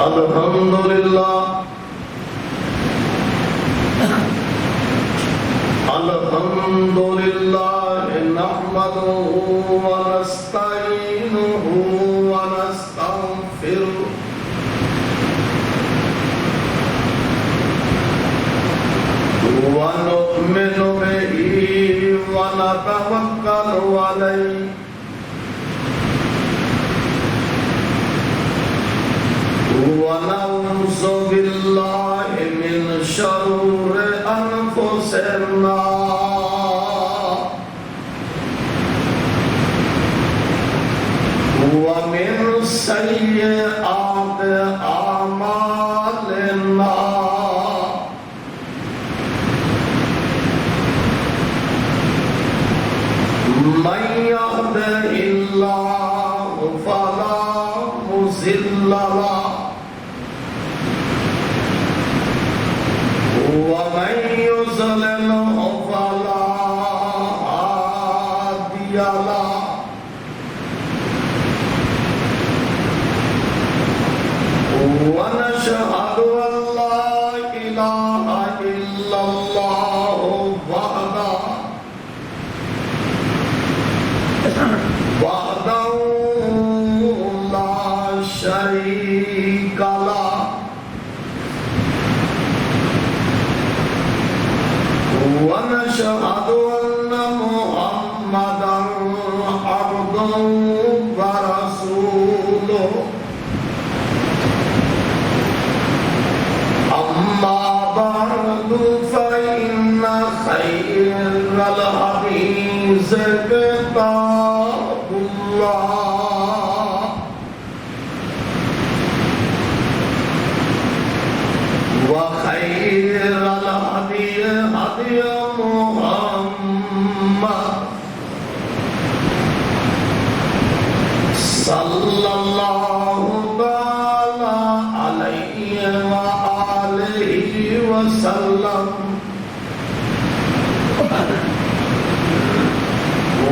الحمد لله نحمده ونستعينه ونستغفره ونؤمن به ونتوكل عليه ونعوذ بالله من شرور أنفسنا ومن سيئات أعمالنا من يهده الله فلا مضل له ومن يضلل فلا هادي له ونشهد أن لا إله إلا الله وحده لا شريك له ونشهد أن محمدا عبده ورسوله أما بعد فإن خير الحديث كتاب الله وخير الهدي هدي محمد صلى الله تعالى عليه وآله وسلم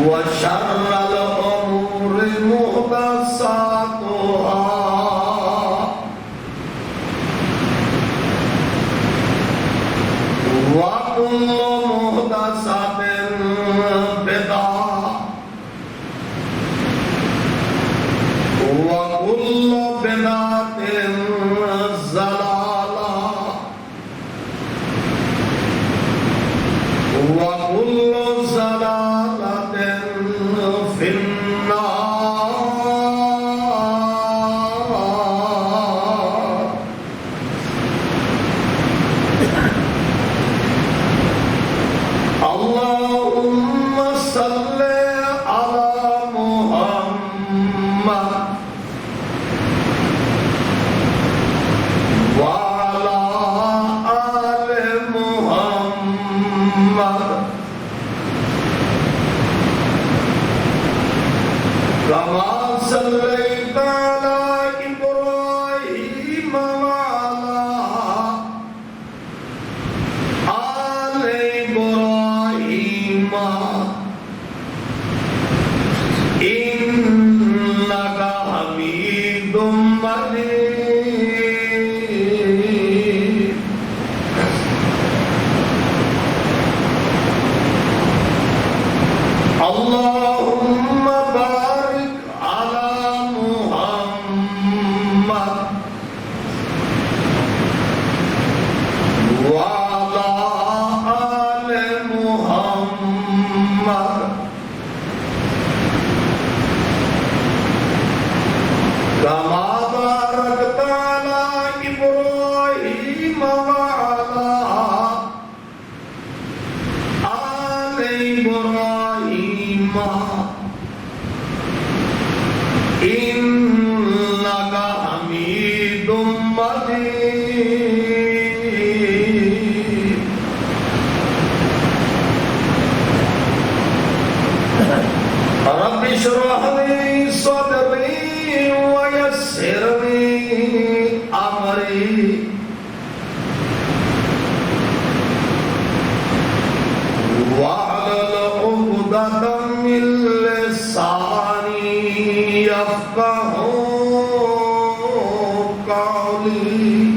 وشر الأمور محدثاتها وكل محدثة بدعة وكل بدعة ضلالة وكل ضلالة في النار. اللهم صل على محمد وعلى آل محمد كما صليت على إبراهيم وعلى آل إبراهيم إنك حميد مجيد. اللهم بارك على محمد وعلى آل محمد كما باركت على إبراهيم وعلى آل إبراهيم إنك حميد مجيد. رب اشرح لي صدري ويسر لي أمري واحلل عقدة من لساني يفقهوا قولي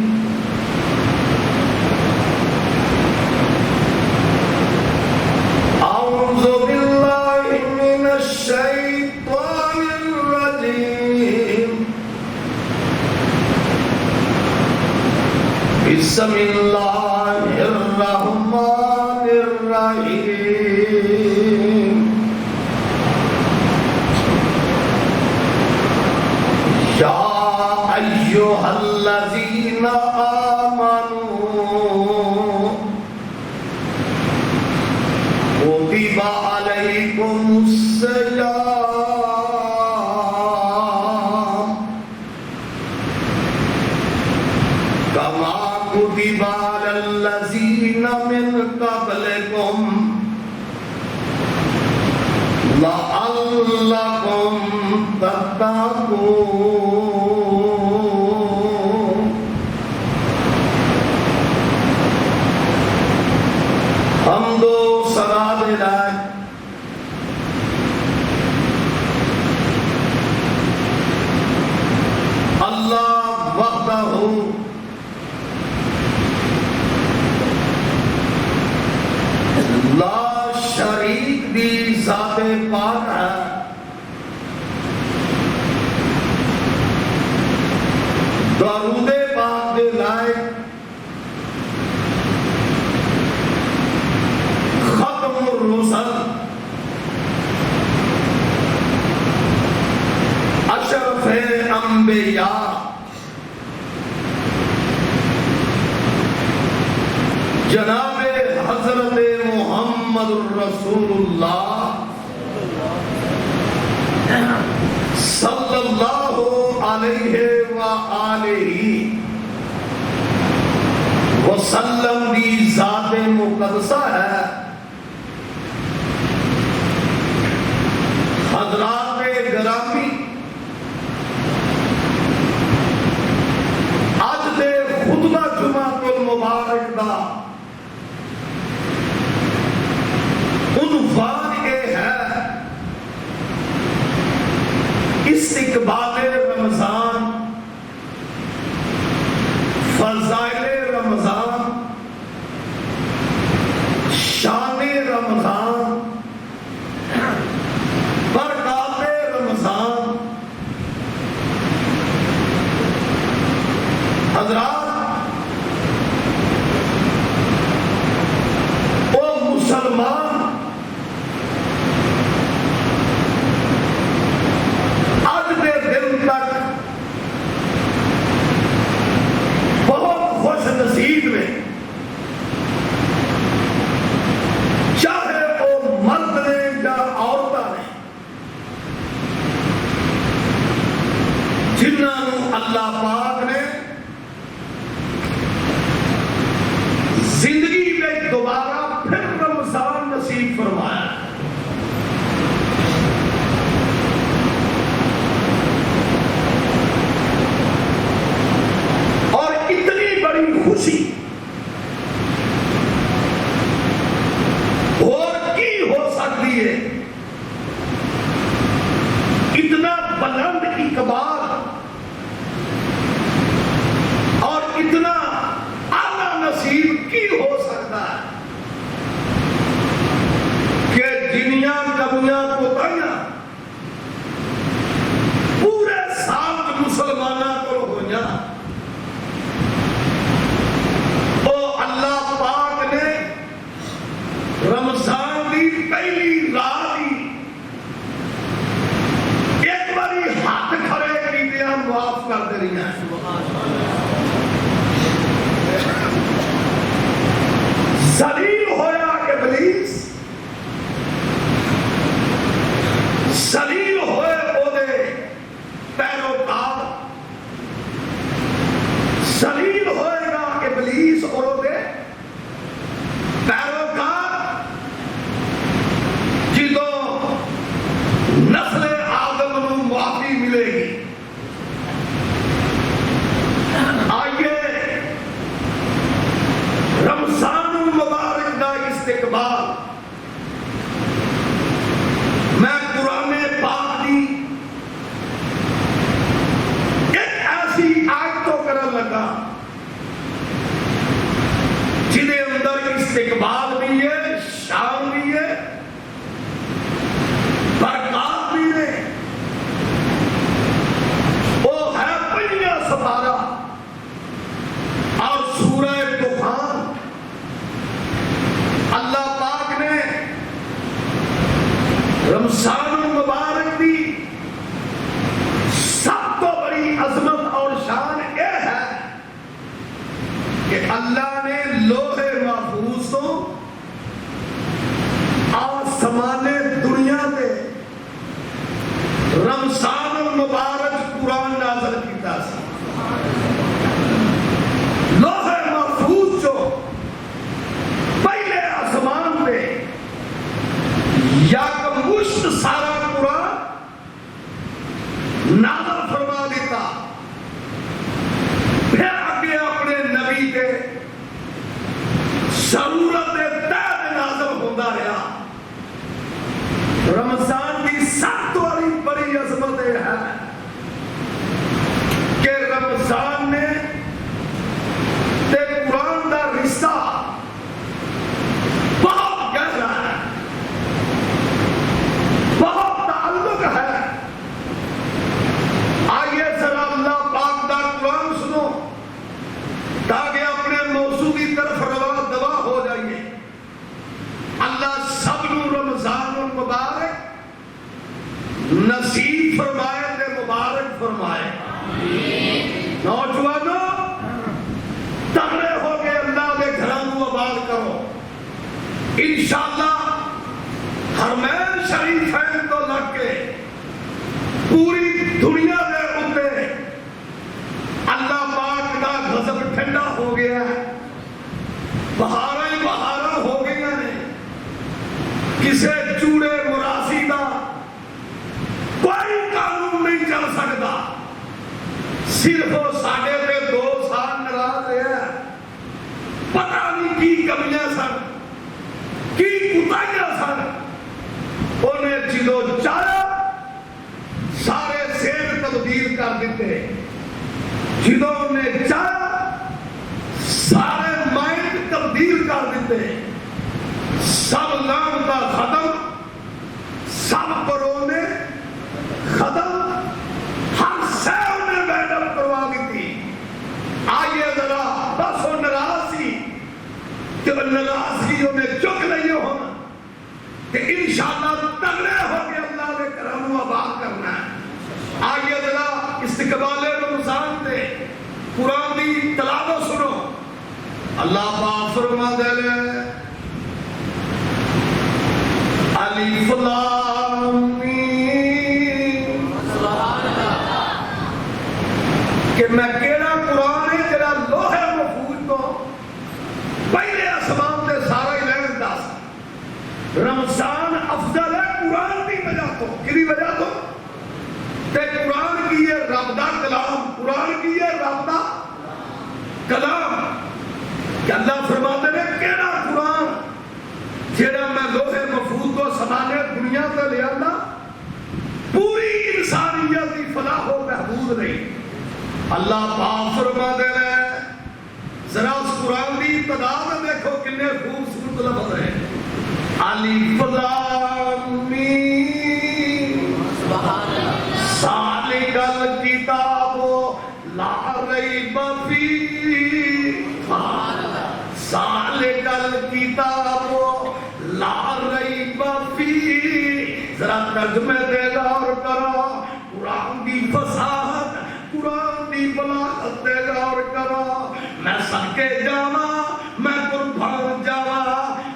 أعوذ بالله من الشيطان الرجيم بسم الله الرحمن الرحيم يا أيها الذين آمنوا كتب عليكم الصيام كما كتب على الذين من قبلكم لعلكم تتقون حمد و ثنا للہ اللہ وحدہ لا شریک دی ذات پاک ہے درود پاک دے لائق ختم الرسل اشرف انبیاء جناب حضرت محمد رسول اللہ صلی اللہ علیہ وآلہ وسلم دی ذات مقدسہ ہے۔ حضرات گرامی، اج دے خطبہ جمعۃ المبارک دا عنوان یہ ہے استقبال رمضان، فضائل رمضان، شان رمضان، برکات رمضان۔ حضرات، او مسلمان آج دے دن تک بہت خوش نصیب میں، چاہے وہ مرد نے یا عورتیں نے، جنہوں اللہ پاک نے زندگی میں دوبارہ پھر رمضان نصیب فرمایا۔ اور اتنی بڑی خوشی اور کی ہو سکتی ہے؟ اتنا بلند اقبال اور اتنا اعلیٰ نصیب کی ہو سکتا ہے کہ جنیاں کمیاں کوتاہیاں پورے سال مسلمانوں کو ہو جائیں، او اللہ پاک نے رمضان دی پہلی رات ہی ایک باری ہاتھ کھڑے کی دیا معاف کر دے رہی ہیں۔ ذلیل ہویا ابلیس، ذلیل ہوئے او دے پیروکار، ذلیل ہوئے گا ابلیس اور او دے پیروکار، جدوں نسل آدم نو معافی ملے گی۔ آئیے رمضان المبارک 10 12 اور سورہ طوفان اللہ پاک نے رمضان المبارک کی سب تو بڑی عظمت اور شان یہ ہے کہ اللہ نے لوح محفوظ تو آسمان دنیا دے رمضان المبارک قرآن نازل کیتا سی. لوح محفوظ جو پہلے آسمان پہ یا مشت سارا قرآن نازل فرما دیتا، پھر آگے اپنے نبی کے ضرورت تحت نازل ہوتا رہا. رمضان کی سب تو بڑی عظمت یہ ہے کہ رمضان نے تے قرآن کا رشتہ بہت گہرا ہے، بہت تعلق ہے. آئیے ذرا اللہ پاک کا قرآن سنو تاکہ اپنے موضوع کی طرف روا دوا ہو جائیے. اللہ سب نو رمضان المبارک نصیب فرمائے تے مبارک فرمائے. نوجوانوں تگڑے ہو کے اللہ کے گھراں نو آباد کرو انشاءاللہ. حرمین شریفین تو لگ کے پوری دنیا دے اوپر اللہ پاک کا غضب ٹھنڈا ہو گیا ہے. بہاراں ہی بہاراں ہو گئی نے. کسے چوڑے مراسی دا کوئی قانون نہیں چل سکتا. صرف ساڈے پہ 2 سال ناراض ہے. پتہ نہیں کی کمیاں سن، کی کوتاہیاں سن. انہیں جدو چاہا سارے سیر تبدیل کر دیتے، جدو انہیں چاہا سارے مائنڈ تبدیل کر دیتے. سب لعنت ختم، سب پرونے ختم، ہر شے انہیں میڈم کروا دیتی. آئیے ذرا بس وہ ناراض سی کہ ناراضگی انہیں چک لئی ہو کہ انشاءاللہ تگڑے ہو کے اللہ کے کرم آباد کرنا ہے. آئیے ذرا استقبال رمضان دے قرآن دی تلاوت سنو. اللہ پاک فرما دے لے الف لام میم کہ میں کیڑا قرآن ہے جڑا لوح محفوظ تو پہلے آسمان تے سارا ہی لہن دس. رمضان افضل ہے قرآن کی وجہ تو. کدی وجہ تو تے قرآن کی ہے رب دا کلام، قرآن کی ہے رب دا کلام. کہ اللہ فرماتے ہیں کیڑا قرآن جڑا میں لوح محفوظ تو سمانے دنیا تے لے آندا پوری انسانیت کی فلاح و بہبود نہیں. اللہ پاک فرماتے ہیں ذرا اس قرآن کی ابتدا میں دیکھو کتنے خوبصورت لفظ ہیں. الف لام میم ذالک الکتاب لا ریب فیہ ذالک الکتاب لا ریب فیہ. ذرا ترجمے دے غور کرو. قرآن کی فصاحت، قرآن کی بلاغت دے غور کرو. میں صدقے جاواں، میں قربان جاواں.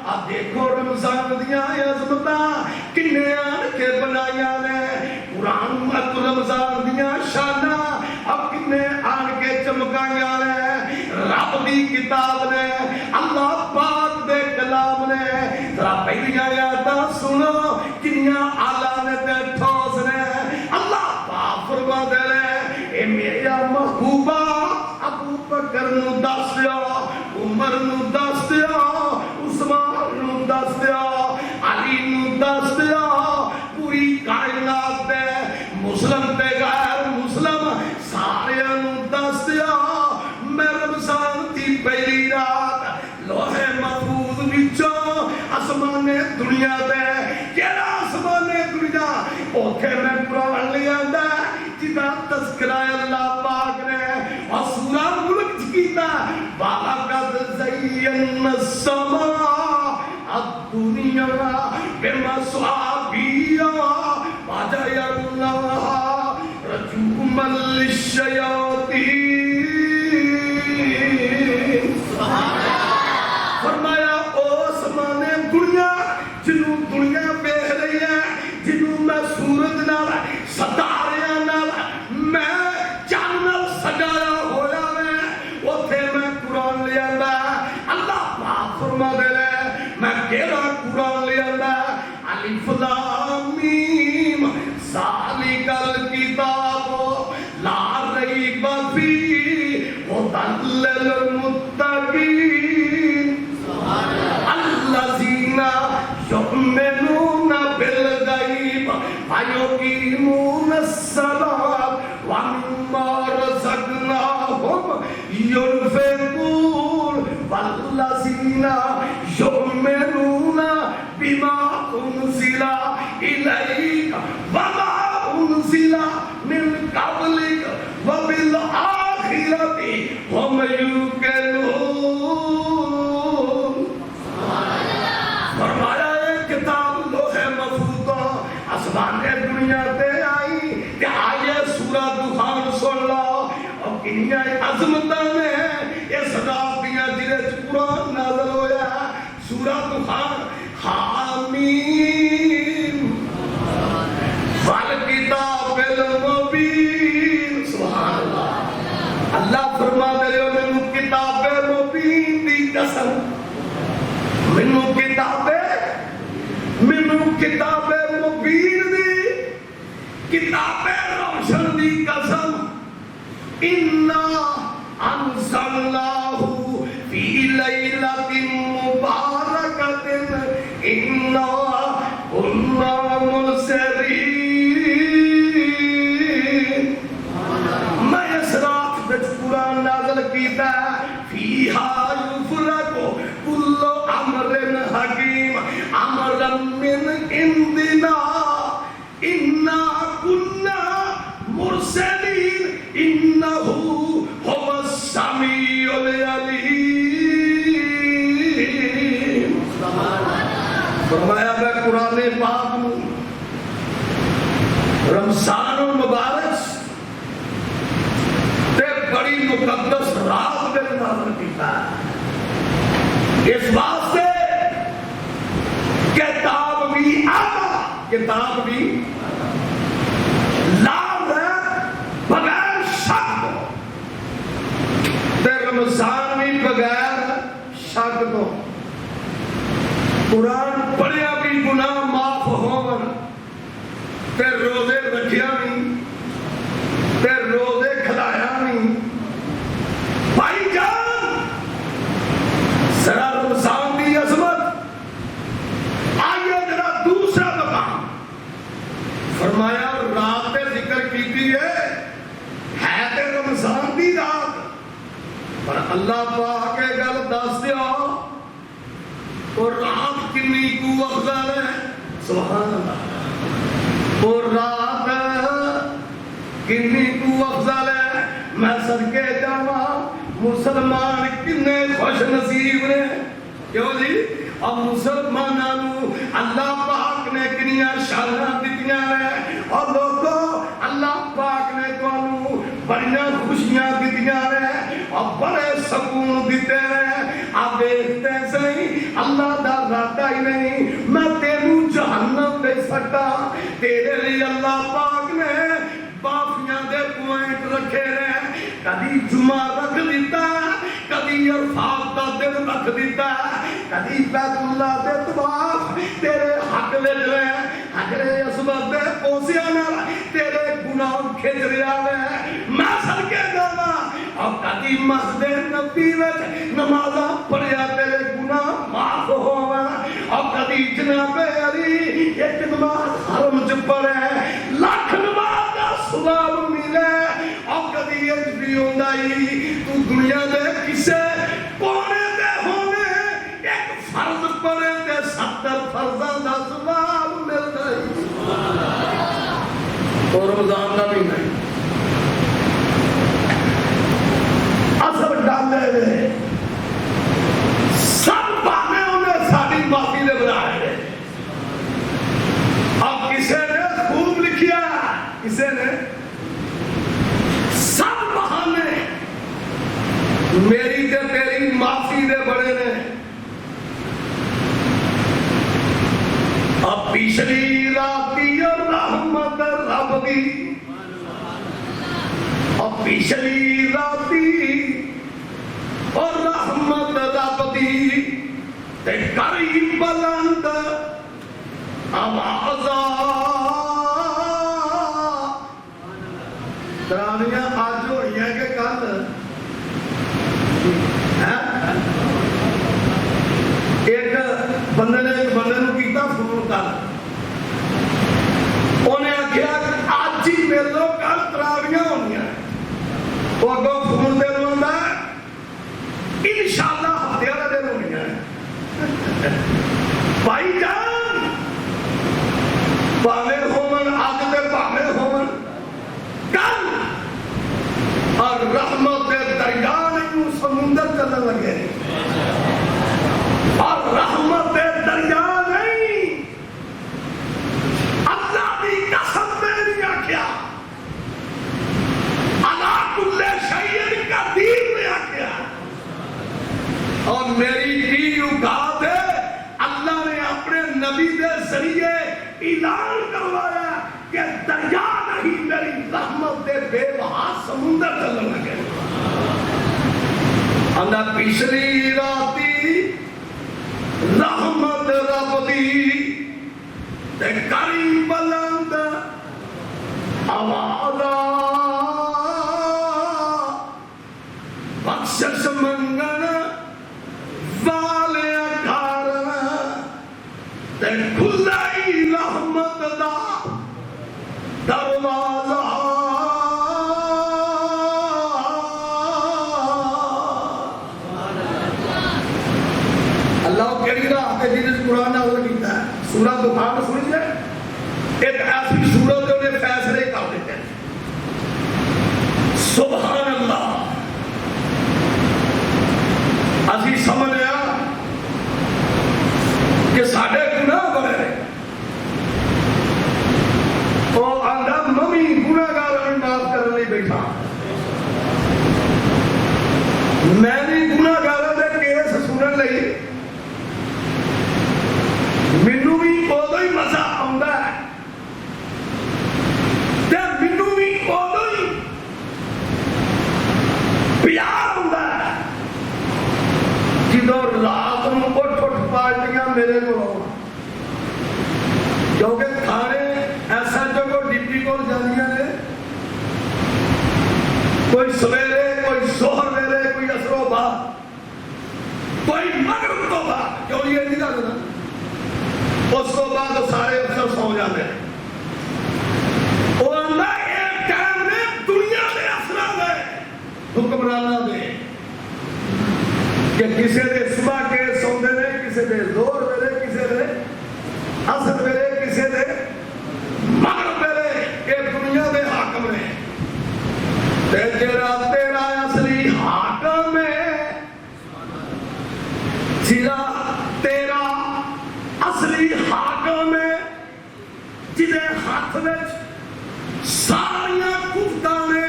آ دیکھو رمضان دیاں عظمتاں کنے آن کے بنائیاں نے. قرآن مت رمضان دیاں شاناں اب کنے آن کے چمکائیاں نے. رب دی کتاب نے، اللہ پاک دے کلام نے. ذرا پہلی آیاتاں سنو کنیاں اعلیٰ نے تے ٹھوس نے. اللہ پاک فرما دے لے اے میرا محبوبہ ابو بکر نو دس دیو، عمر نو دس دیو، عثمان نو دس دیو، علی نو دس دیو. پوری کائنات دے مسلم تے غیر مسلم سارے نو دس دیو. میں رمضان دی پہلی رات لوح محفوظ وچوں آسمان دنیا دے کیڑا آسمان دنیا اوتھے میں قرآن لے آندا جدا تذکرہ اللہ پاک نے لنطين السماء الدنيا بمصابيح وجعلناها رجوما للشياطين. فرمایا او سمانے دنیا جنوں دنیا ویکھ رہی ہے، جنوں میں سورج نال ستارے نال میں چن نال سجایا ہویا ہے، اوتھے میں قرآن لے آندا. اللہ پاک فرما دے میں کیڑا قرآن لے آندا. الف لام میم ذالک الکتاب لا ریب فیہ ھدی للمتقین الذین یؤمنون بالغیب ویقیمون الصلاۃ ومما رزقناہم ينفقون والذين يؤمنون بما أنزل إليك وما أنزل من قبلك وبالآخرة هم يوقنون. فرمایا ایک کتاب لوح محفوظ آسمان دنیا تے آئی کہ آئیے سورہ دخان سن لو اور کنیا عظمتاں نے اس رات دیاں جہاں قرآن نازل ہویا. سورہ دخان حامیم والکتاب المبین. سبحان اللہ. اللہ فرما دے رہے ہو مینوں کتاب مبین دی قسم، مینوں کتاب مبین دی کتاب روشن دی قسم. انا انزلناہ فی لیلۃ مبارکۃ انا کنا منذرین. میں اس رات وچ قرآن نازل کیتا فیہا یفرق کل امر حکیم امرا من عندنا انا کنا مرسلین انہ هو السمیع العلیم. فرمایا میں قرآن پاک رمضان المبارک تے بڑی مقدس رات میں نازل کیتا ہے اس واسطے کتاب بھی لام ہے بغیر شک تے رمضان بھی بغیر شک تو. قرآن پڑھیا بھی گناہ معاف ہون تے روزے رکھیا نہیں تے روزے کھلایا نہیں. بھائی جان ذرا رمضان کی عظمت آئیے ذرا دوسرا مقام. فرمایا رات ذکر کیتی ہے تے رمضان کی رات پر اللہ پاک کے گل دس دیا اور رات کنی کو افضل ہے. سبحان اللہ. اور رات کنی کو افضل ہے. میں صدقے جاواں مسلمان کنے خوش نصیب نے. کیوں جی؟ اور مسلمانوں اللہ پاک نے کنیاں شاناں دتیاں نے اور لوگوں اللہ پاک نے تانوں بڑیاں خوشیاں دتیاں نے اور بڑے سکون دیتے ہیں. آپ دیکھتے صحیح اللہ دا ارادہ ہی نہیں میں تینوں جہنم دے سکتا. تیرے لیے اللہ پاک نے بافیاں دے پوائنٹ رکھے رہے. کبھی جمعہ رکھ دیتا کبھی عرفات دا دن رکھ دیتا کبھی بیت اللہ دے طواف تیرے حق لے رہے حجر اسود دے پوسیاں نال تیرے گناہ کھچ رہا ہے. میں صدقے جاواں اور کبھی مسجد نبی وچ نمازاں پڑھیا تیرے گناہ معاف ہوون اور کبھی جناب علی ایک نماز حرم چ پڑھے لاکھ نماز دا ثواب ملے. اور کبھی یہ بھی ہوندا تو دنیا دے کسے کونے تے ہووے ایک فرض پڑھے تے 70 فرضاں دا ثواب ملدا ہے. اور رمضان دا مہینہ اثر ڈالے میری تے تیری معافی دے بڑے نے. اب پچھلی راتی رحمت رب دی، اب پچھلی راتی اور رحمت رب دی تے کری بلند آواز. تراویاں آج ہوئی ہیں کہ کل؟ ایک بندے نے ایک بندے نو کیتا فون کر، انہیں آخیا آج ہی میرے کل تراویاں ہونی ہیں. وہ اگوں فون دے لو انشاءاللہ ہفتے والا دن ہونی ہے. بھائی جان پاوے ہومن اج تے پاوے ہومن کل، اور رحمت دے دریا نہیں سمندر چلن لگے، اور رحمت دے دریا نہیں. اللہ دی قسم میری آخیا اللہ کل شیء قدیر نے آخیا، اور میری ٹی اگا دے اللہ نے اپنے نبی دے ذریعے اعلان کروایا کہ دریا نہیں میری رحمت دے بے بہا سمندر چلن لگے. اندر پچھلی راتی رحمت رب دی تے کری بلند آواز، بخشش منگن والے گھر تے کھلائی رحمت دا دروازہ. اللہ کیڑی راہ تے جس قرآن نازل کیتا ہے سورہ دخان سنی ہے، ایک ایسی سورت جو نے فیصلے کر دیتے ہیں. سبحان اللہ. اسی سمجھیا کہ ساڈے گناہ بڑے نے، وہ آندا ممی گناہگار نوں معاف کرنے لئی بیٹھا، میں بھی گناہگاراں دے کیس سنن لئی مینوں بھی ادو ہی مزہ آتا ہے، تے مینوں بھی ادو ہی پیار ہوتا ہے جدو رات نو اٹھ اٹھ پارٹیاں میرے کو، کیونکہ تھانے ایسا جو ڈپٹی کو جانیاں نے، کوئی سویرے کوئی ظہر ویلے کوئی عصر و بعد کوئی مغرب تو بعد، کیوں یہ نہیں جاننا، اس کو بعد سارے افسر سو جاتے ہیں. وہ اللہ ایک ٹائم نے دنیا دے افسران دے حکمرانہ دے کہ کسی دے صبح کے سوندے نے، کسی دے زور ویلے، کسی دے عصر ویلے، کسی دے مغرب ویلے، یہ دنیا دے حاکم نے. تے جڑا تیرا اصلی حاکم ہے، جڑا تیرا اصلی حاکم ہے، جدے ہاتھ وچ ساریاں قوتاں نے،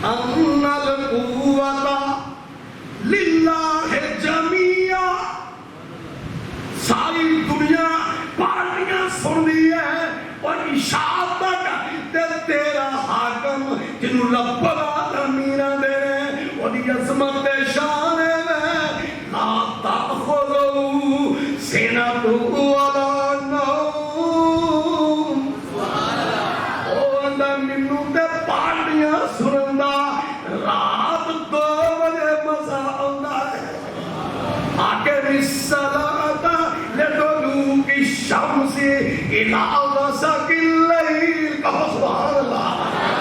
ان القوت للہ جمیعا، ساری دنیا پارٹیاں سن دی ہے اور اشاعت تک تیرا حاکم جنوں رب العالمین دے وہی عظمت شان ہے، لا تأخذہ سنۃ ولا نوم. او اندر مینوں تے پارٹیاں سنن دا رات 2 بجے مزہ آندا ہے. آگے الصلاۃ لدلوک الشمس الی غسق الليل، کہو سبحان اللہ،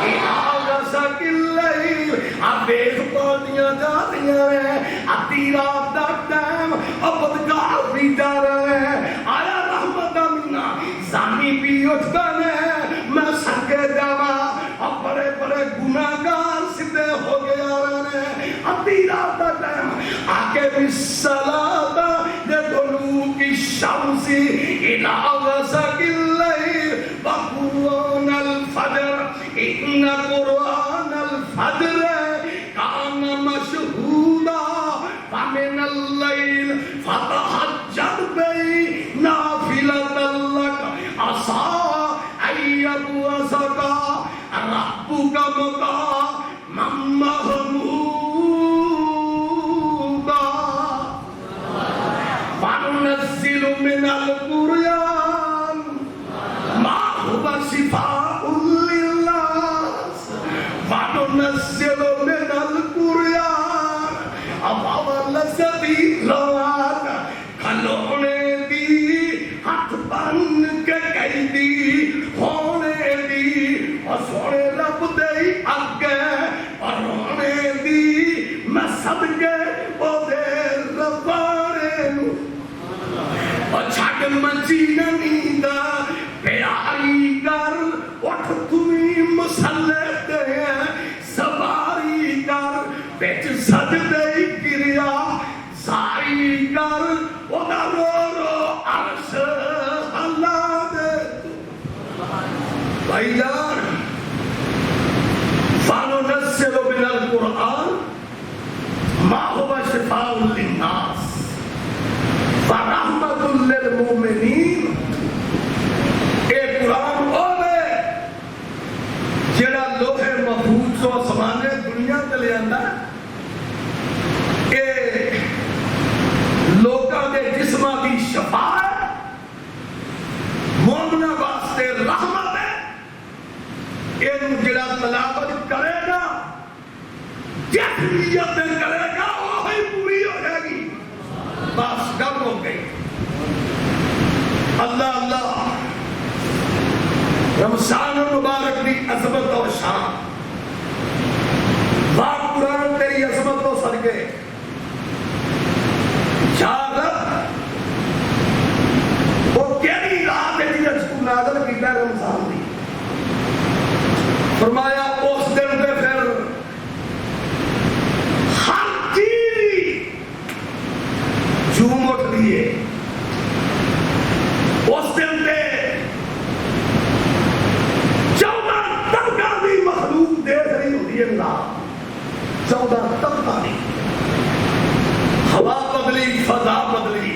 الی غسق الليل. آبیز پارٹیاں جا رہی ہیں، آدھی رات دا ٹائم عبدگار بھی جا رہے ہیں. آیا رحمت امینہ زانی بھی اٹھتا ہے، میں سکے جاوا، اب بڑے بڑے گناہگار سدھے ہو گئے آ رہے ہیں. آدھی رات دا ٹائم آگے الصلاۃ لدلوک الشمس الی غسق الليل وقرآن الفجر ان قرآن الفجر کان مشہور من اللیل فتہجد بہی نافلۃ لک عسیٰ ان یبعثک ربک مقاما محمودا وننزل من القرآن ما هو شفاء للناس وننزل من القرآن ما لسبیلات کھلونے دی ہاتھ بن کے قیدی ہونے دی اور سونے رب دے اگے اور رونے دی میں صدقے او دے ربانے اور چھاڑ منچی نمیدہ پیاری کر اٹھ تمہیں مسلح دے سواری کر بیچ سجدے گریا ساری کر اوہ رو رو عرش اللہ دے بھائی جان فَنُنَزِّلُ مِنَ الْقُرْآنِ مَا هُوَ شِفَاءٌ لِلنَّاسِ وَرَحْمَةٌ لِلْمُؤْمِنِينَ اے قرآن اوے جڑا لوہے محفوظ و سمانے دنیا تے لے آندا اے لوکاں دے جسماں دی شفا ہے مومناں واسطے رحمت ہے اینو جڑا تلاوت کرے گا جس نیت کرے گا وہی پوری ہو جائے گی بس کم ہو گئی اللہ اللہ رمضان المبارک دی عظمت اور شان پاک قرآن تیری عظمت و صدقے یا رب وہ کیڑی رات ہے جس کو نازل کیتا ہے رمضان دی فرمایا اس دن پہ پھر ہر چیز جھوم اٹھ لیے اس دن پہ 14 طبقہ بھی مخلوق دیکھ رہی ہوتی ہے اللہ 14 طبقہ بھی ہوا بدلی فضا بدلی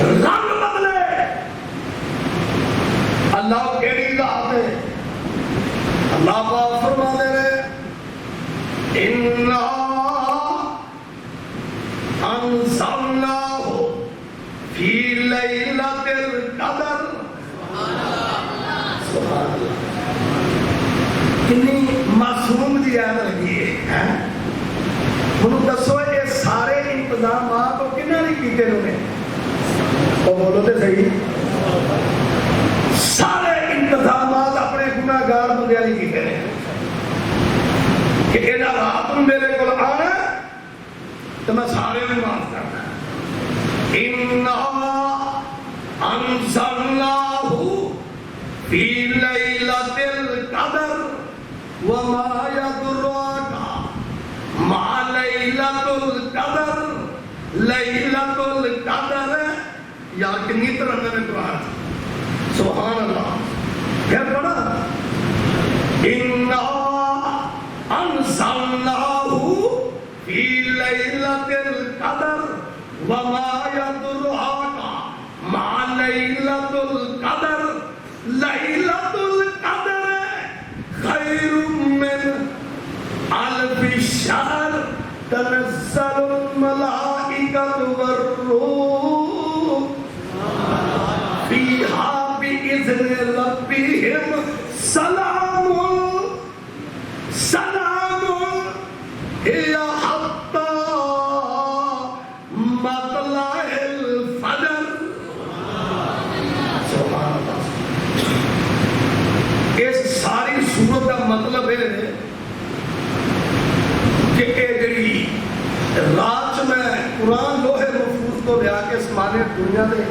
رنگ بدلے اللہ کیڑی ذات ہے اللہ پاک فرما دے رہے اِنَّا أَنزَلْنَاهُ فِي لَيْلَةِ الْقَدْرِ سبحان اللہ کتنی معصوم دی آیت لگی ہے انہوں دسو یہ سارے انتظامات کو کنہ نہیں کیتے انہوں نے تو بولو تے صحیح سارے انتظامات اپنے گناہگار بندے نہیں کیتے ہیں کہ اینا رات میرے کو آنا تو میں سارے میں معاف کرنا اِنَّا أَنزَلْنَاهُ فِي لَيْلَةِ الْقَدْرِ وَمَا يَدْرَاكَ مَا لَيْلَةُ الْقَدْرِ لَيْلَةُ الْقَدْرِ یار کنی طرح میں قرآن سبحان اللہ پھر پڑھا اِنَّا أَنزَلْنَاهُ فِي لَيْلَةِ الْقَدْرِ وَمَا يَدْرَاكَ مَا لَيْلَةُ الْقَدْرِ لَيْلَةُ الْقَدْرِ خَيْرٌ مِّنْ أَلْفِ شَهْرٍ تَنَزَّلُ الْمَلَائِكَةُ وَالرُّوحُ فِيهَا بِإِذْنِ رَبِّهِمْ سَلَامٌ هِيَ حَتَّى مَطْلَعِ الْفَجْرِ سبحان اللہ اس ساری سورت کا مطلب ہے کہ جڑی رات میں قرآن لوہے محفوظ کو لیا کے سمانے دنیا میں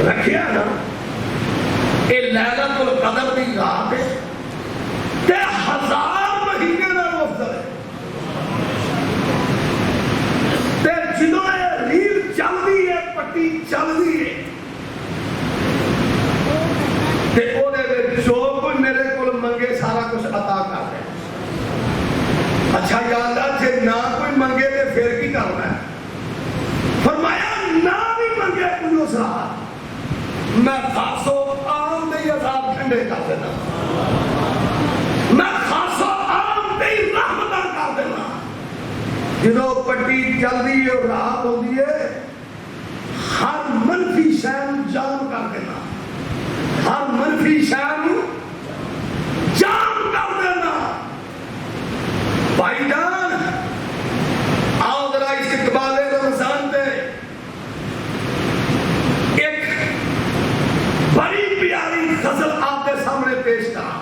رکھیا نا یہ لیلۃ القدر دی رات ہے تے 1000 مہینے کا افضل ہے تے جدوں یہ ریل چل رہی ہے پٹی چل رہی ہے تے او دے وچ جو کوئی میرے کول منگے سارا کچھ عطا کر دے اچھا یا اللہ جے نہ کوئی منگے تے پھر کی کرنا ہے رمضان میں خاصو عام دے عذاب ٹھنڈے کر دینا میں خاصو عام دے رحمتاں کر دینا جدو پٹی چلدی اور رات ہوندی ہے ہر منفی شے جام کر دینا ہر منفی شے جام کر دینا بھائی جان آؤ ذرا استقبال رمضان پہ ایک بڑی پیاری غزل آپ کے سامنے پیش کرا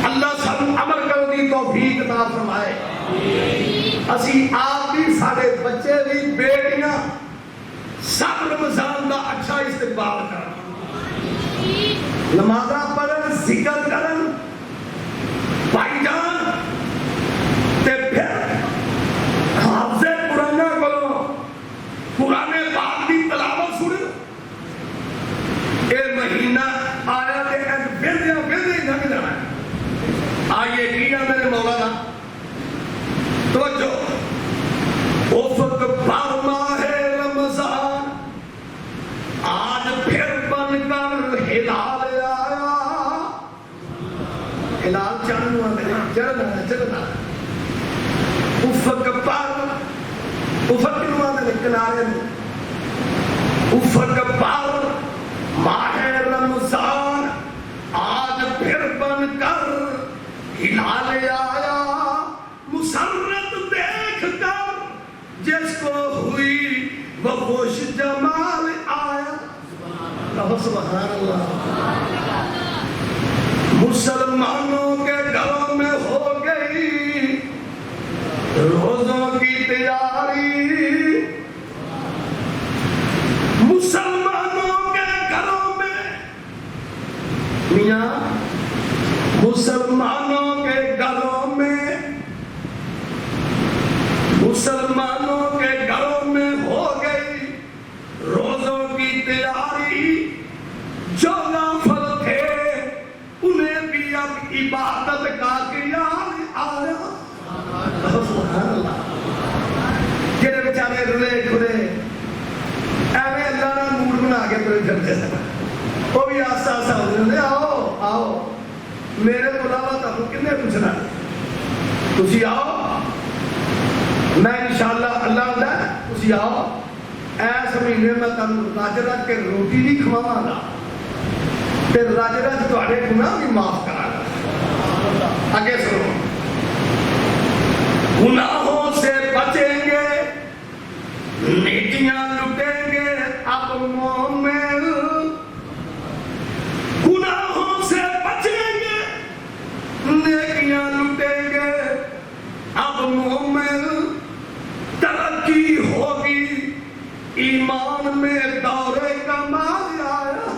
اللہ سب عمل کرنے کی توفیق عطا فرمائے اسی آپ بھی سارے بچے بھی بیٹیاں سب رمضان کا اچھا استقبال کریں نمازاں پڑھن ذکر کرن بھائی جان تے پھر حافظ قرآن کو قرآن پاک کی تلاوت سن اے مہینہ آیا تے ویلے ویلے لنگ جانا آئیے کیا میرے مولانا توجہ افق پر ماہ رمضان آج پھر بن کر ہلال آیا ہلال چڑھنا چڑھنا افق پر افق کنارے افق پر ماہ رمضان آج پھر بن کر ہلال آیا مسرت دیکھ کر جس کو ہوئی وہ خوش جمال آیا سبحان اللہ مسلمانوں کے گھروں میں ہو گئی روزوں کی تیاری مسلمانوں کے گھروں میں میاں مسلمانوں کے گھروں میں مسلمانوں کے گھروں میں ہو گئی روزوں کی تیاری جو غافل تھے انہیں بھی اب عبادت کا خیال آیا سبحان اللہ جڑے بیچارے رلے کھلے ایویں اللہ نے موڈ بنا کے ترے پھرتے وہ بھی آسا آسا ہو جاتے آؤ آؤ میرے کو علاوہ تمہیں کنے پوچھنا تسی آؤ میں انشاءاللہ اللہ دا تسی آؤ ایس مہینے میں تمہیں رج رج کے روٹی بھی کھواواں گا پھر رج رج تہاڈے گناہ بھی معاف کراں گا آگے سنو گناہوں سے بچیں گے نیکیاں لٹیں گے اب مومن گناہوں سے بچیں گے نیکیاں لٹیں گے اب مومن ترقی ہوگی ایمان میں دور کمال آیا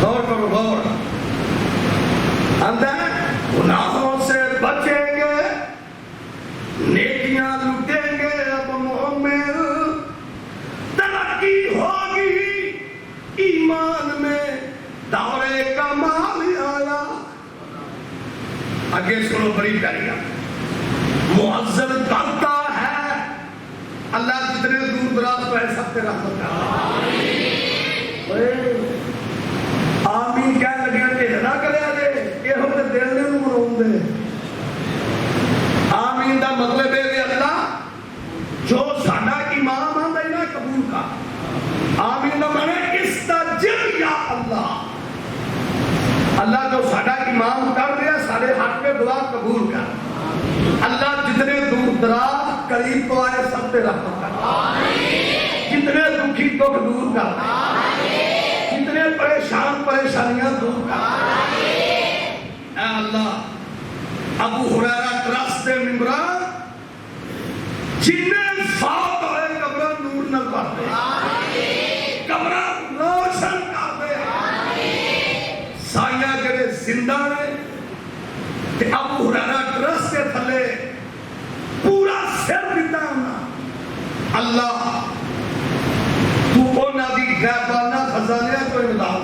غور کرو غور اندر گناہوں سے بچیں گے نیکیاں لٹیں گے اب مومن ترقی ہوگی ایمان میں دور کمال آیا آگے سنو بڑی پیاری معذر کرتا ہے اللہ جتنے دور دراز پہ سب پہ رحمت آمین کہہ لگے ڈھیر نہ کرے دے یہ ہم نے دل نے منوں دے آمین دا مطلب ہے کہ اللہ جو ساڈا امام آندا ہے نا قبول کا آمین دا معنی استجب یا اللہ اللہ جو ساڈا امام کر دیا سارے حق پہ دعا قبول کر اللہ جتنے دور دراز قریب تو آئے سب پہ رحمت کر جتنے دکھی دکھ دور کر جتنے پریشان پریشانیاں دور کر اے اللہ ابو ہریرہ ٹرسٹ دے ممبران جنہیں فوت ہوئے قبرہ نور نہ کر دے قبرہ روشن کر دے سائیاں جڑے زندہ نے کہ ابو ہریرہ ٹرسٹ کے تھلے پورا سر دیتا ہوں اللہ تو اونا دی غیبانہ خزانیہ کو امداد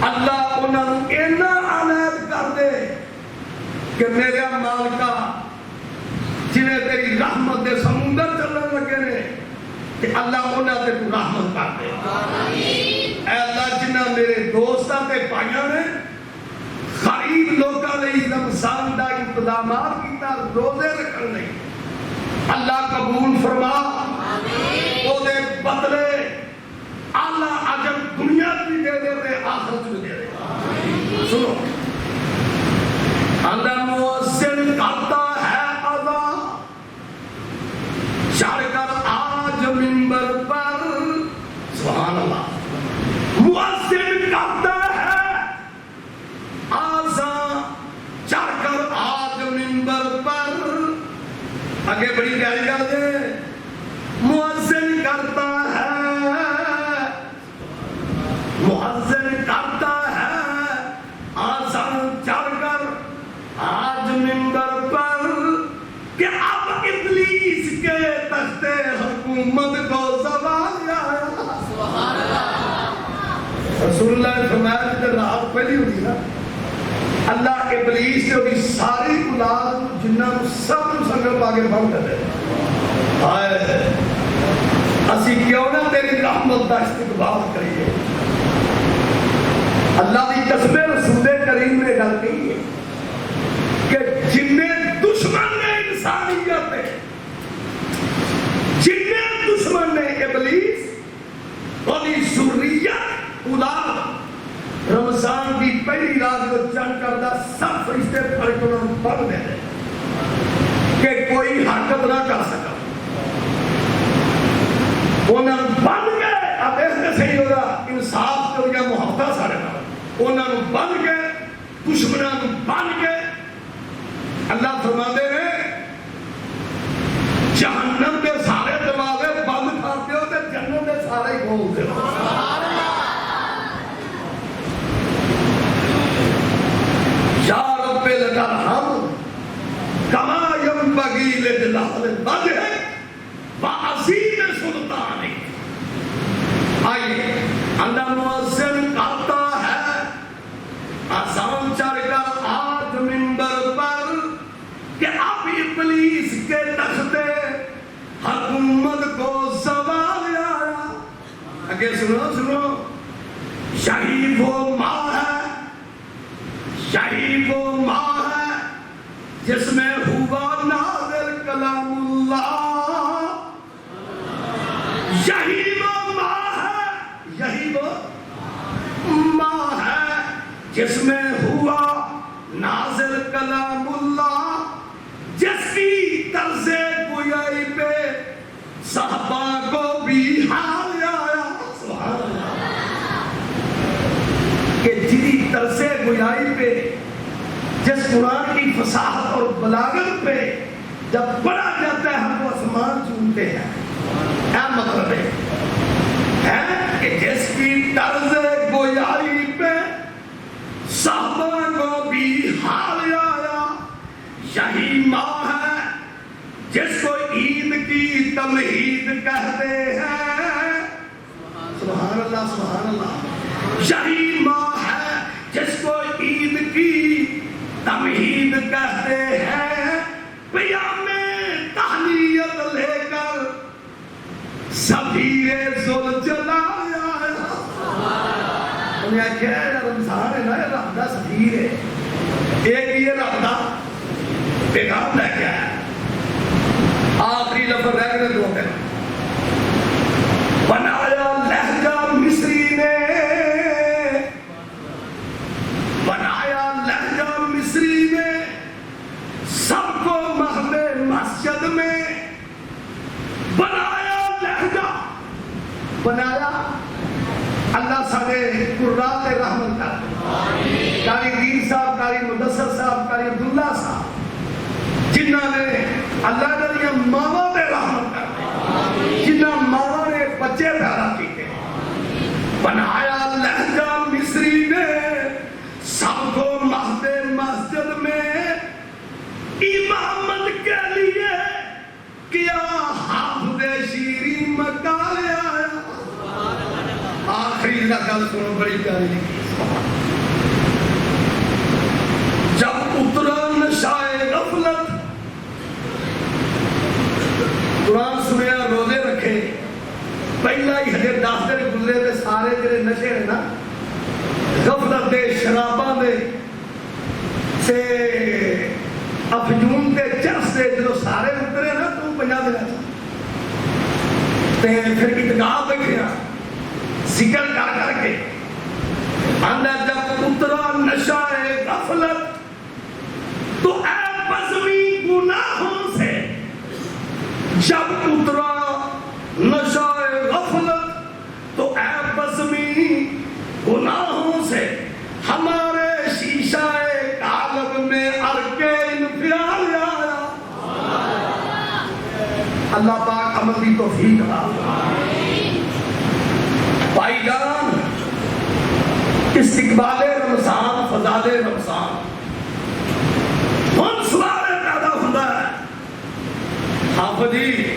اللہ اونا اینا عنایت کر دے کہ میرے مالکہ جنہیں تیری رحمت دے سمندر چلنے لگے نے کہ اللہ انہاں تے تو رحمت کر دے اے اللہ جنہ میرے دوستاں تے پائیاں نے غریب لوگاں لئی رمضان دا انتظامات کیتا روزے رکھن لئی اللہ قبول فرما او دے بدلے اللہ اجر دنیا بھی دے دے تے آخرت بھی دے دے سنو اللہ مؤذن کرتا ہے اذان چڑھ کر آج منبر پر سبحان اللہ مؤذن کرتا ہے اذان چڑھ کر آج منبر پر آگے بڑی پیاری گل ہے مؤذن کرتا ہے مؤذن کرتا ہے اذان چڑھ کر آج منبر پر کہ اب ابلیس کے تخت حکومت کو زوال آیا سبحان اللہ رسول اللہ نے فرمایا کہ رات پہلی ہوئی نا اللہ ابلیس سے ہوئی ساری اولاد جنہاں سب سنگل پاگے بھاؤں کر دے آئے اسی کیوں نہ تیری رحمت دا استقبال کریے اللہ دی قسم رسول کریم نے گل کی ہے کہ جنہیں دشمن نے انسانیت ہے جنہیں دشمن نے ابلیس اور ذریت اولاد رمضان کی پہلی رات کو چڑھ کر دا سب فرشتے پڑھ کے انہوں نے پڑھ دے دے کہ کوئی حرکت نہ کر سکا انہوں نے بند گئے اب اس نے صحیح ہو رہا انصاف کر گیا محبتہ سارے نام انہوں نے بند گئے دشمنوں نے بند گئے اللہ فرماتے ہیں جہنم کے سارے دروازے بند کرتے ہو تو جنت کے سارے ہی کھولتے ہو یا رب الارحام کما ينبغي لجلال وجهك وعظیم سلطانک آئیے اللہ مؤذن کرتا ہے اذان چڑھ کر آج منبر پر کہ اب ابلیس کے تخت حکومت کو زوال آیا اگے سنو سنو شہید وہ ماں ہے شہید وہ ماں ہے جس میں ہوا نازل کلام اللہ یہی وہ ماں ہے یہی وہ ماں ہے جس میں ہوا نازل کلام اللہ جس کی طرز گویائی پہ صحابہ کو بھی حال آیا سبحان اللہ کہ جی طرز گویائی پہ جس قرآن کی فصاحت اور بلاغت پہ جب پڑھا جاتا ہے ہم وہ آسمان چومتے ہیں کیا مطلب ہے کہ جس کی طرز گویائی پہ صحابہ کو بھی حال آیا یہی ماں ہے جس کو عید کی تمہید کہتے ہیں سبحان اللہ یہی ماں ہے جس کو عید کی تمہید کہتے ہیں پیام تہنیت لے کر سبیر ذوالجلال آیا انہیں کہا رمضان ہے نا رب دا سبیر ہے ایک یہ رب دا پیغام لے کے آیا آخری لفظ رہ گئے دو دن بنایا لہجہ مصری نے بنایا لہجہ مصری نے سب کو محل مسجد میں بنایا لہجہ بنایا اللہ سارے قرات رحمت کر قاری دین صاحب قاری مدثر صاحب قاری عبداللہ صاحب جنہاں نے اللہ نے ماما پہ رحمت کر جنہاں ماما نے بچے پیدا کیتے بنایا لہجہ مصری نے سب کو محل مسجد میں امامت کے لیے کیا حافظ شیریں مکالے آیا آخری لگل سنو بڑی پیاری جب اترا نشائے غفلت قرآن سنیا روز نشے ہیں نا غفلت دے شراباں دے سے افجون دے چرس دے جو سارے اترے نا تو 50 دن تے پھر اتقاء بیٹھے ذکر کر کے اندر جب اترا نشہ غفلت تو اے بزمی گناہوں سے، جب اترا نشہ غفلت تو اے بزمی گناہوں سے ہمارے شیشہ قالب میں ارکے انفعال آیا۔ اللہ پاک عمل کی توفیق بھائی جان، استقبال رمضان، فضال رمضان ہم سوال پیدا ہوتا ہے حافظ جی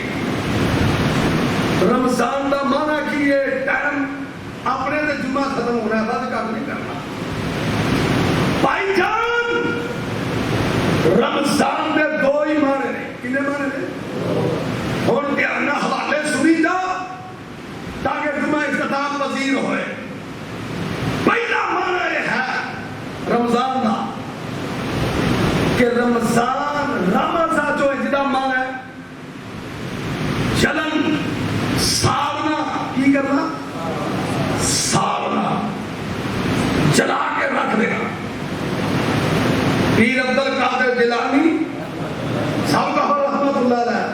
رمضان دا مانا کی ہے ٹائم اپنے نے جمعہ ختم ہونا ہے، بعد کام نہیں کرنا بھائی جان۔ رمضان دے دو ہی مانے نے، کنے مانے نے؟ ہن دھیان نال حوالے سنی جا تاکہ جمعہ اختتام پذیر ہوئے۔ پہلا مانا یہ ہے رمضان دا کہ رمضان رمضان جو اجدا مانا ہے جلن سارنا، کی کرنا؟ سارنا، جلا کے رکھ دینا۔ پیر عبد القادر جیلانی سب کا رحمت اللہ علیہ،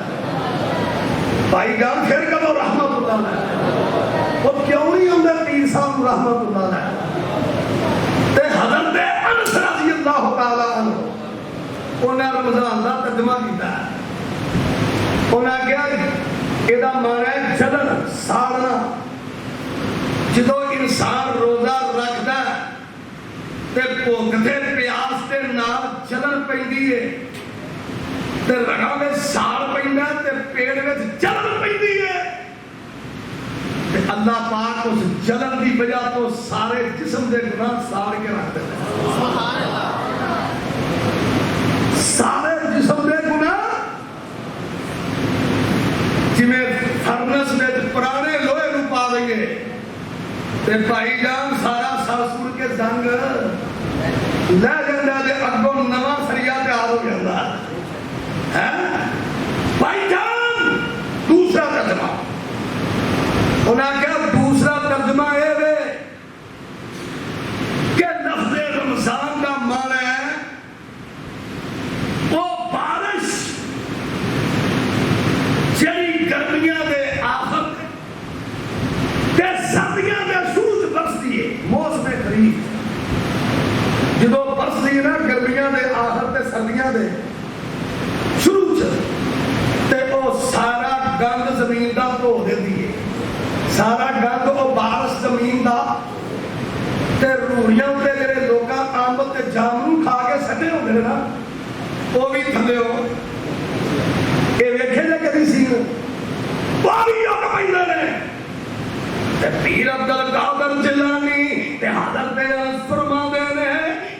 بھائی جان پھر کبھی رحمت اللہ علیہ، وہ کیوں نہیں اندر پیر صاحب رحمت اللہ علیہ تے حضرت انس رضی اللہ تعالی عنہ انہیں رمضان کا ترجمہ کیتا ہے۔ انہیں کیا یہ مانا ہے جلن ساڑنا۔ جدو انسان روزہ رکھتا ہے تے بھوک تے پیاس تے نال جلن پیندی ہے تے رگاں وچ ساڑ پیندا تے پیٹ وچ جلن پیندی ہے تے اللہ پاک اس جلن دی وجہ تو سارے جسم دے گناہ ساڑ کے رکھ دیتا ہے۔ سبحان اللہ۔ سارے جسم دے گناہ جویں فرنس وچ پرانے لوہے نوں پا دئیے تے بھائی جان سارا ساسور کے زنگ لے جاندا تے اگوں نواں سریا تیار ہو جاندا ہے۔ بھائی جان دوسرا ترجمہ انہاں کیا دوسرا ترجمہ اے وے کہ لفظ رمضان کا معنی ہے وہ بارش جڑی گرمیاں دے آخر تے سردیاں دے شروع چ برسدی ہے، موسم خریف جدو برسدی ہے نا گرمیاں دے آخر تے سردیاں دے شروع چ تے او سارا گند زمین دا دھو دیندی ہے، سارا گند او بارش زمین دا تے روڑیاں تے جڑے لوکاں امب تے جامن کھا کے سٹے ہوندے نا وہ بھی تھلے ہو یہ ویکھے جے کدی سی پانی اگ پیندے نے تے پیر عبد القادر جیلانی تے حضرت انس فرماندے نے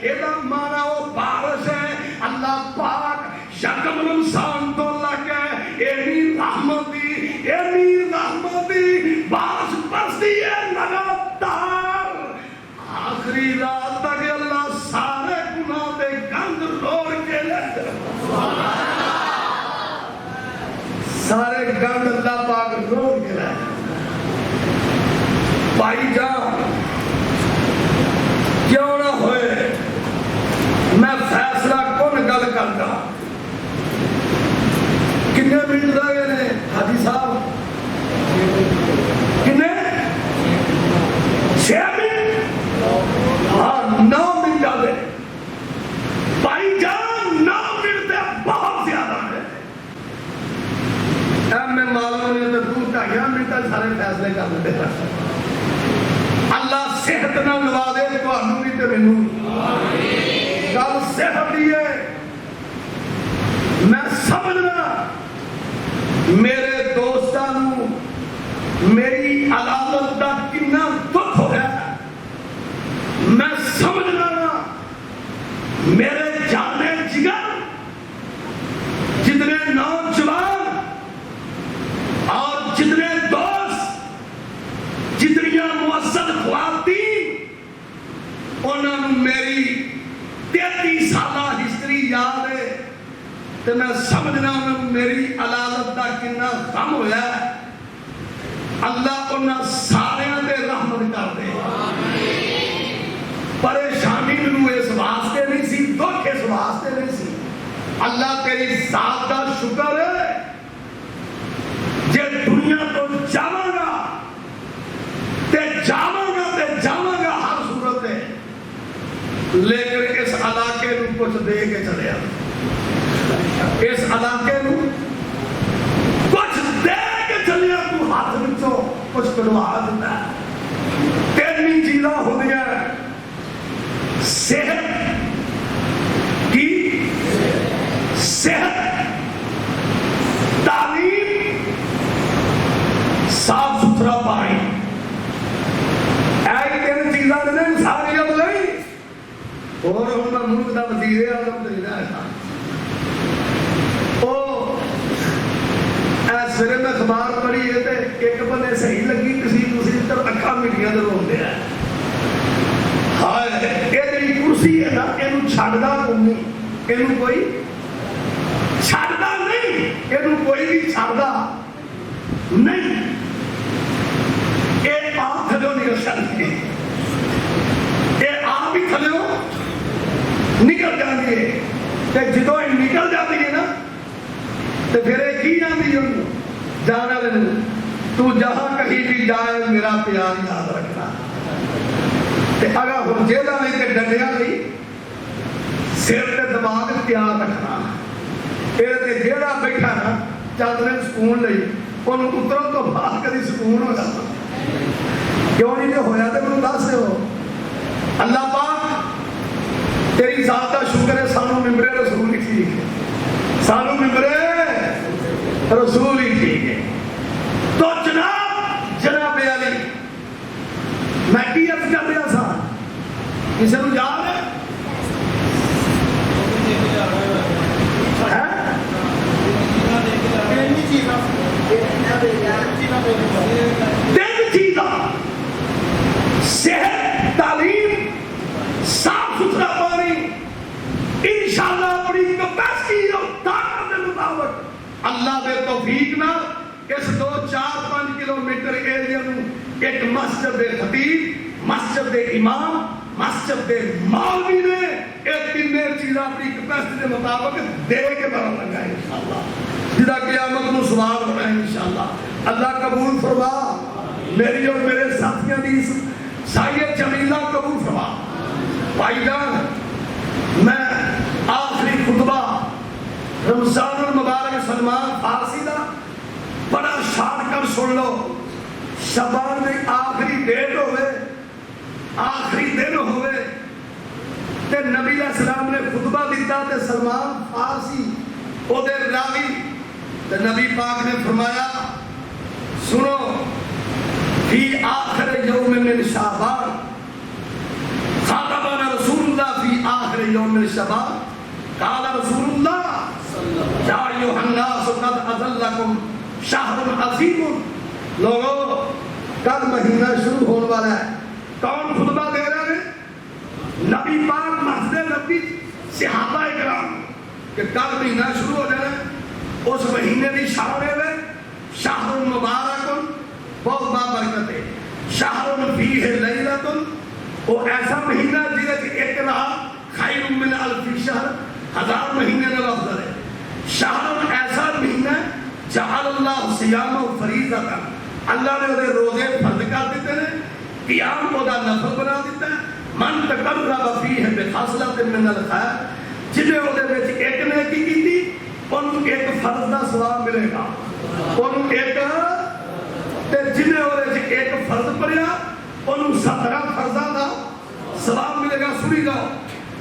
ایدا مانا وہ بارش ہے اللہ پاک یکم رمضان تو لگ ایڈی رحمتی بارش برستی ہے لگاتار آخری رات تک اللہ سارے گناہ دے گند روڑ کے لے سارے گند اللہ پاک روڑ کے لے بھائی جان کیوں نہ ہوئے میں فیصلہ کون گل کرتا کتنے منٹ لگے نے حاجی صاحب کتنے 6 منٹ ہاں 9 منٹ آگے بھائی جان 9 منٹ دے بہت زیادہ ہے اب میں معلوم ہے تو 2.5 منٹ سارے فیصلے کر دیتے ہیں اللہ صحت نہ لوا دے تو انہوں بھی تے مینوں گل صحت دی ہے میں سمجھنا میرے دوستانوں میری علامت دا کنا دکھ ہو گیا میں سمجھنا میرے جانے جگر جتنے نوجوان اور جتنے دوست جتنی مؤثر خواب تو میں سمجھنا میری علالت کا کنا غم ہویا ہے. اللہ انہاں ساریاں دے رحمت کر دے. پریشانی مینوں اس واسطے نہیں سی, دکھ اس واسطے نہیں سی. اللہ تیری ذات کا شکر ہے جے دنیا تو جاواں گا تے جاواں گا ہر صورت ہے, لیکن اس علاقے نو کچھ دے کے چلے آ. اس علاقے نو کچھ دے کے چلے آ. تو ہاتھ وچوں کچھ کڑوا دیتا ہے. تین چیزاں ہوندیاں, صحت کی, صحت, تعلیم, صاف ستھرا پانی. ایک تین چیزاں نے ساری اب نہیں. اور ہوں میں ملک کا وزیر اعظم دینا ہے. سویرے میں اخبار پڑھی ہے تو ایک بندے صحیح لگی, دوسری طرف اکھا میڈیا دے روندے ہیں. ہائے یہ جڑی کرسی ہے نا, یہ چھڈدا نہیں, یہ کوئی چھڈدا نہیں, یہ کوئی بھی چھڈدا نہیں. یہ آپ تھلو نکل سکتی, یہ آپ ہی تھلو نکل جاتی ہے. جدو یہ نکل جاتی ہے نا تو پھر یہ کی جاتی ہے جانا والے, تو جہاں کہیں بھی جائے میرا پیار یاد رکھنا. اگر ہم جیلہ نہیں تے ڈنڈیا نہیں, سر تے دماغ پیار رکھنا. یہ جیڑا بیٹھا نا چند دن سکون لئی, انہوں اتروں تو بعد کدی سکون ہو جاتا. کیوں نہیں جو ہویا تو مجھے دس ہو. اللہ پاک تیری ذات کا شکر ہے, سانو ممبر رسول ہی ٹھیک ہے, سانو ممبر رسول ہی ٹھیک ہے. تو جناب علی میں کی عرض کر رہا تھا, کسی کو یاد ہے؟ تین چیزاں, صحت, تعلیم, صاف ستھرا پانی. انشاءاللہ اپنی کیپیسٹی اور طاقت کے مطابق اللہ دے توفیق نہ اس 2-4-5 کلومیٹر ایریا میں ایک مسجد دے خطیب, مسجد دے امام, مسجد دے مولوی نے ایک تین چیزاں اپنی کیپیسٹی کے مطابق دے کے بڑا لگا ہے انشاءاللہ, جدا قیامت کو سوال ہونا ہے انشاءاللہ. اللہ قبول فرما, میری اور میرے ساتھیاں دی سائیہ جمیلہ قبول فرما. بھائی جان, میں آخری خطبہ رمضان المبارک سلمان فارسی دا بڑا شان کر سن لو. شبان میں آخری ڈیٹ ہوئے, آخری دن ہوئے تے نبی علیہ السلام نے خطبہ دیتا تے سلمان فارسی او دے راوی تے نبی پاک نے فرمایا سنو, فی آخر یوم من شعبان خاطبنا رسول اللہ فی آخر یوم من شعبان قال رسول اللہ یا ایھا الناس قد اذلکم شہر عظیم. لوگوں کل مہینہ شروع ہونے والا ہے. کون خطبہ دے رہے ہیں؟ نبی پاک مسجد نبی, صحابہ اکرام, کہ کل مہینہ شروع ہو جائے. اس مہینے کی شرح ہے شہر مبارک, بہت بابرکت ہے. شہر فیہ لیلۃ, وہ ایسا مہینہ جس ایک رات خیر من الف شہر, 1000 مہینے میں افضل ہے. شہر ایسا مہینہ جعل اللہ صیامہ فریضۃ, اللہ نے وہ روزے فرض کر دیتے ہیں, قیام کو دا نفل بنا دیتا ہے. من تقرب فیہ بخصلۃ من الخیر, جنہیں وہ ایک نیکی کی تھی انہوں ایک فرض دا ثواب ملے گا. انہوں جنہیں وہ ایک فرض پڑیا انہوں 17 فرضاں دا ثواب ملے گا. سنی جاؤ,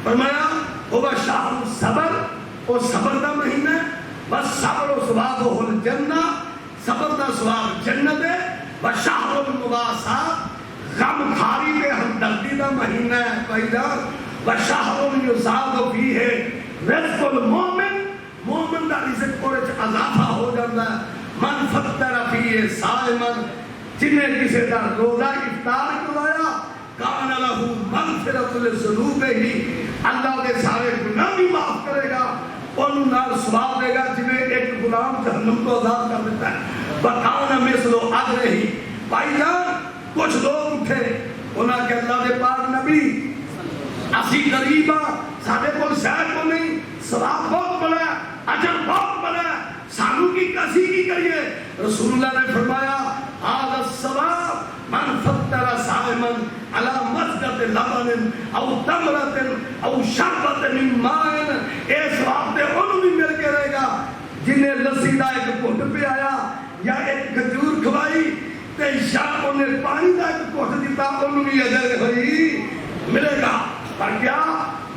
فرمایا وہ شہر صبر, وہ صبر دا مہینہ ہے. بس صبر و ثواب ہو الجنہ, صبر دا ثواب جنت ہے. وشہر المواسات, غم خاری پہ ہمدردی دا مہینہ ہے بھائی جان. وشہر یزاد فیہ رزق المومن, مومن دا رزق کو اضافہ ہو جاتا ہے. من فطر فیہ صائما, جنہیں کسی دا روزہ افطار کروایا کان لہ مغفرۃ لذنوبہ, اللہ دے سارے گناہ بھی معاف کرے گا. انہوں نال سواب دے گا جنہیں ایک غلام جہنم کو آزاد کر دیتا ہے بکانا مثلو اجرہ ہی. بھائی جان کچھ لوگ اٹھے انہاں کہ اللہ دے پاک نبی اسی غریب ہاں ساڈے کول شاید کو نہیں ثواب بہت بڑا ہے اجر بہت بڑا ہے سانو کی کسی کی کریے. رسول اللہ نے فرمایا هذا الثواب من فطر صائما على مسجد لبن او تمرة او شربة من ماء. اے ثواب تے انہوں بھی مل کے رہے گا جنہیں لسی دا ایک گھٹ پہ آیا یا ایک کھجور کھوائی تے شاہ انہیں پانی دا ایک گھٹ دیتا انہوں بھی اجر ہوئی ملے گا. پر کیا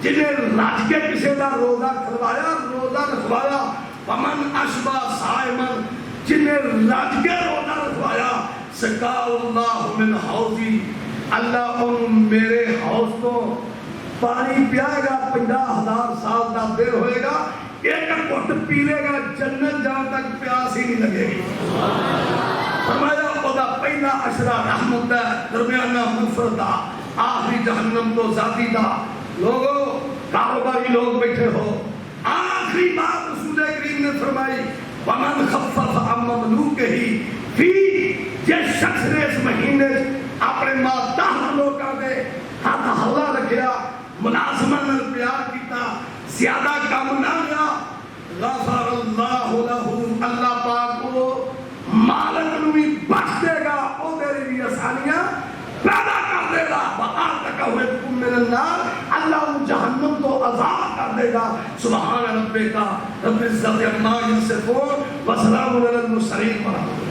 جنہیں رج کے کسی دا روزہ کھلوایا روزہ رکھوایا ومن اشبہ صائمن جنہیں رج کے روزہ رکھوایا سکا اللہ من حوضی اللہ ان میرے حوض کو پانی پیائے گا 50,000 سال دا دیر ہوئے گا ایک گھٹ پی لے گا جنت جہاں تک پیاس ہی نہیں لگے گی. فرمایا خدا پہلا اشرا رحمت ہے درمیانہ مغفرت دا آخری جہنم تو ذاتی دا. لوگوں کاروباری لوگ بیٹھے ہو آخری بات رسول کریم نے فرمائی ومن خفف عن مملوکہ فی جس شخص نے اس مہینے اپنے مادہ لوکاں دے ہاتھ ہلا رکھیا ملازمہ نال پیار کیتا زیادہ کام نہ لیا غفر اللہ لہ اللہ پاک کو مالک نو بھی بخش دے گا او تیری بھی آسانیاں پیدا کر دے گا وقال تک ہوئے من النار اللہ ان جہنم کو عذاب کر دے گا. سبحان ربک رب العزت عما یصفون وسلام علی المرسلین.